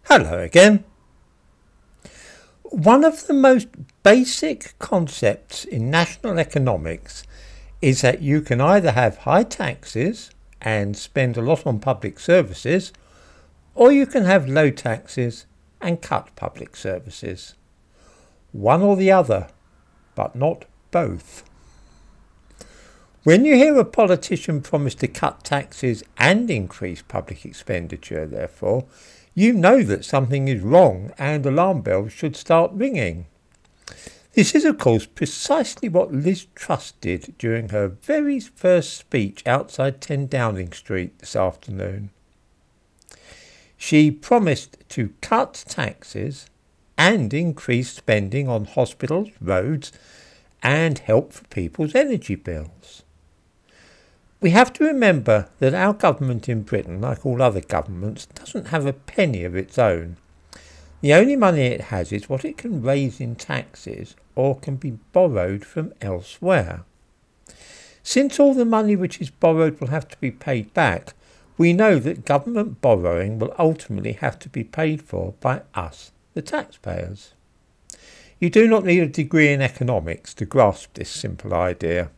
Hello again. One of the most basic concepts in national economics is that you can either have high taxes and spend a lot on public services, or you can have low taxes and cut public services. One or the other, but not both. When you hear a politician promise to cut taxes and increase public expenditure, therefore, you know that something is wrong and alarm bells should start ringing. This is, of course, precisely what Liz Truss did during her very first speech outside 10 Downing Street this afternoon. She promised to cut taxes and increase spending on hospitals, roads, and help for people's energy bills. We have to remember that our government in Britain, like all other governments, doesn't have a penny of its own. The only money it has is what it can raise in taxes or can be borrowed from elsewhere. Since all the money which is borrowed will have to be paid back, we know that government borrowing will ultimately have to be paid for by us, the taxpayers. You do not need a degree in economics to grasp this simple idea.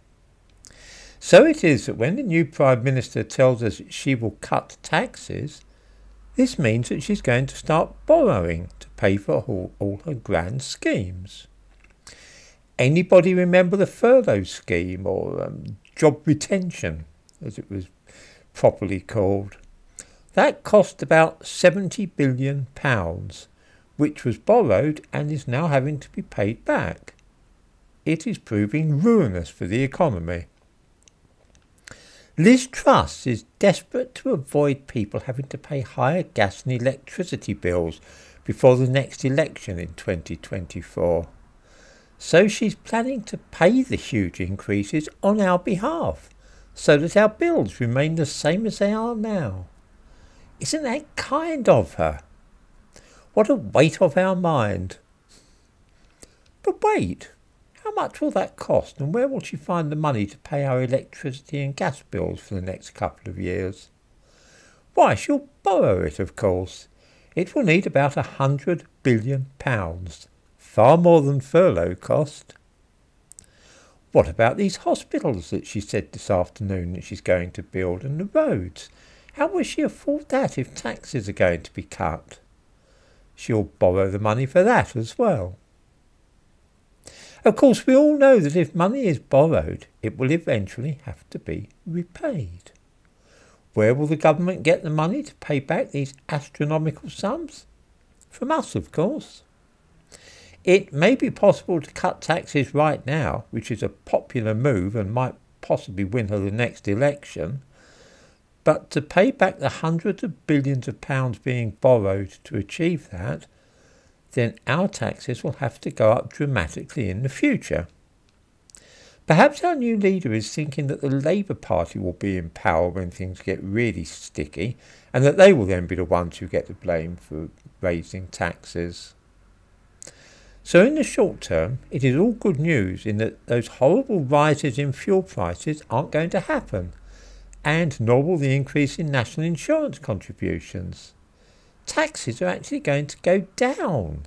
So it is that when the new Prime Minister tells us she will cut taxes, this means that she's going to start borrowing to pay for all her grand schemes. Anybody remember the furlough scheme, or job retention, as it was properly called? That cost about £70 billion, which was borrowed and is now having to be paid back. It is proving ruinous for the economy. Liz Truss is desperate to avoid people having to pay higher gas and electricity bills before the next election in 2024. So she's planning to pay the huge increases on our behalf, so that our bills remain the same as they are now. Isn't that kind of her? What a weight off our mind. But wait. How much will that cost, and where will she find the money to pay our electricity and gas bills for the next couple of years? Why, she'll borrow it, of course. It will need about £100 billion, far more than furlough cost. What about these hospitals that she said this afternoon that she's going to build, and the roads? How will she afford that if taxes are going to be cut? She'll borrow the money for that as well. Of course, we all know that if money is borrowed, it will eventually have to be repaid. Where will the government get the money to pay back these astronomical sums? From us, of course. It may be possible to cut taxes right now, which is a popular move and might possibly win her the next election, but to pay back the hundreds of billions of pounds being borrowed to achieve that, then our taxes will have to go up dramatically in the future. Perhaps our new leader is thinking that the Labour Party will be in power when things get really sticky, and that they will then be the ones who get the blame for raising taxes. So in the short term, it is all good news in that those horrible rises in fuel prices aren't going to happen, and nor will the increase in national insurance contributions. Taxes are actually going to go down.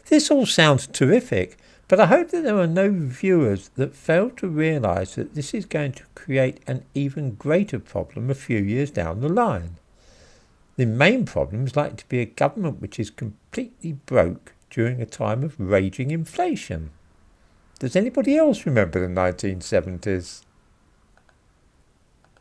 This all sounds terrific, but I hope that there are no viewers that fail to realise that this is going to create an even greater problem a few years down the line. The main problem is likely to be a government which is completely broke during a time of raging inflation. Does anybody else remember the 1970s?